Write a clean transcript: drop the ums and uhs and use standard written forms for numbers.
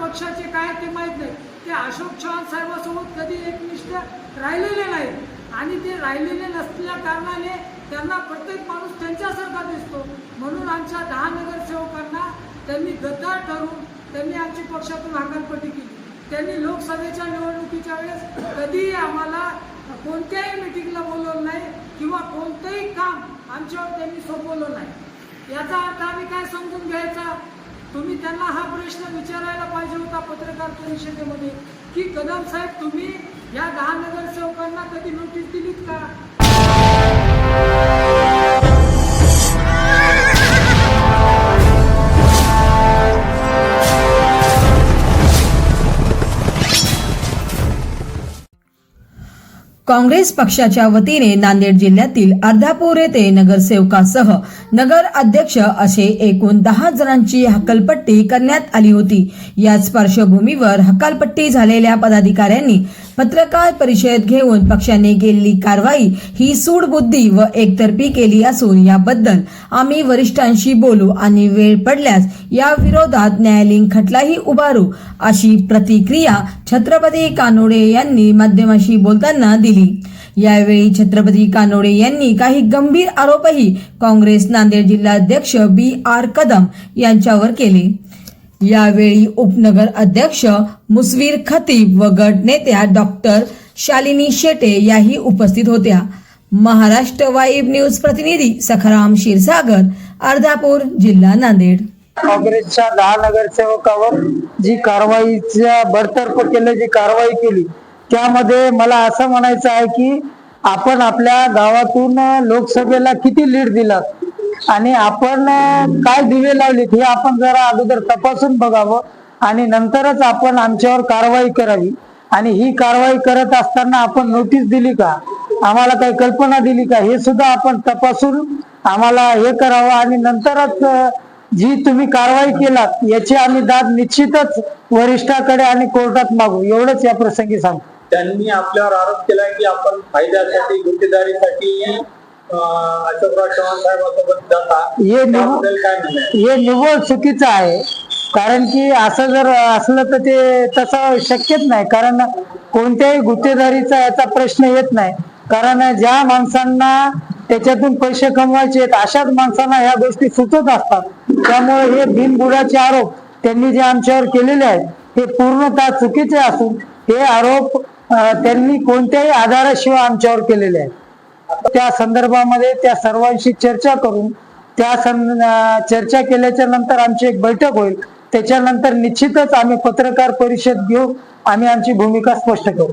पक्षाचे काय ते माहीत नाही, ते अशोक चव्हाण साहेबांसोबत कधी एकनिष्ठ राहिलेले नाहीत आणि ते राहिलेले नसल्या कारणाने त्यांना प्रत्येक माणूस त्यांच्यासारखा दिसतो. म्हणून आमच्या 10 नगरसेवकांना त्यांनी गद्दार ठरवून त्यांनी आमची पक्षातून हकालपट्टी केली. त्यांनी लोकसभेच्या निवडणुकीच्या वेळेस कधीही आम्हाला कोणत्याही मिटिंगला बोलवलं नाही किंवा कोणतंही काम आमच्यावर त्यांनी सोपवलं नाही. याचा अर्थ आम्ही काय समजून घ्यायचा? तुम्ही त्यांना हा प्रश्न विचारायला पाहिजे होता पत्रकार परिषदेमध्ये की कदम साहेब तुम्ही या 10 नगरसेवकांना कधी नोटीस दिलीत का? काँग्रेस पक्षाच्या वतीने नांदेड जिल्ह्यातील अर्धापूर येथे नगरसेवकासह नगर अध्यक्ष असे एकूण 10 जणांची हकालपट्टी करण्यात आली होती. याच पार्श्वभूमीवर हकालपट्टी झालेल्या पदाधिकाऱ्यांनी पत्रकार परिषद घेऊन पक्षाने केलेली कारवाई ही सूडबुद्धी व एकतर्फी केली असून याबद्दल आम्ही वरिष्ठांशी बोलू आणि वेळ पडल्यास या विरोधात न्यायालयीन खटलाही उभारू अशी प्रतिक्रिया छत्रपती कानोडे यांनी माध्यमांशी बोलताना दिली. यावेळी छत्रपती कानोडे यांनी काही गंभीर आरोपही काँग्रेस नांदेड जिल्हाध्यक्ष BR कदम यांच्यावर केले. यावेळी उपनगर अध्यक्ष मुसवीर खतीब व गट नेत्या डॉक्टर शालिनी शेटे याही उपस्थित होत्या. महाराष्ट्र वाईब न्यूज प्रतिनिधी सखाराम क्षीरसागर, अर्धापूर, जिल्हा नांदेड. काँग्रेसच्या 10 नगरसेवकावर जी कारवाईच्या बडतर्फ केली, जी कारवाई केली, त्यामध्ये मला असं म्हणायचं आहे की आपण आपल्या गावातून लोकसभेला किती लीड दिला आणि आपण काय दिवे लावलीत हे आपण जरा अगोदर तपासून बघावं आणि नंतरच आपण आमच्यावर कारवाई करावी. आणि ही कारवाई करत असताना आपण नोटीस दिली का, आम्हाला काही कल्पना दिली का, हे सुद्धा आपण तपासून आम्हाला हे करावं आणि नंतरच जी तुम्ही कारवाई केलात याची आम्ही दाद निश्चितच वरिष्ठाकडे आणि कोर्टात मागू, एवढंच या प्रसंगी सांगतो. त्यांनी आपल्यावर आरोप केलाय की आपण फायद्यासाठी गुत्तेदारीसाठी अशोकराव चव्हाण साहेबांसोबत जाता, हे निव्वळ चुकीचं आहे. कारण की असं जर असलं तर ते तसं शक्यच नाही. कारण कोणत्याही गुत्तेदारीचा याचा प्रश्न येत नाही. कारण ज्या माणसांना त्याच्यातून पैसे कमवायचे आहेत अशाच माणसांना ह्या गोष्टी सुचत असतात. त्यामुळे हे बिनबुडाचे आरोप त्यांनी जे आमच्यावर केलेले आहेत हे पूर्णतः चुकीचे असून हे आरोप त्यांनी कोणत्याही आधाराशिवाय आमच्यावर केलेले आहेत. त्या संदर्भामध्ये त्या सर्वांशी चर्चा करून चर्चा केल्याच्या नंतर आमची एक बैठक होईल. त्याच्यानंतर निश्चितच आम्ही पत्रकार परिषद घेऊ, आम्ही आमची भूमिका स्पष्ट करू.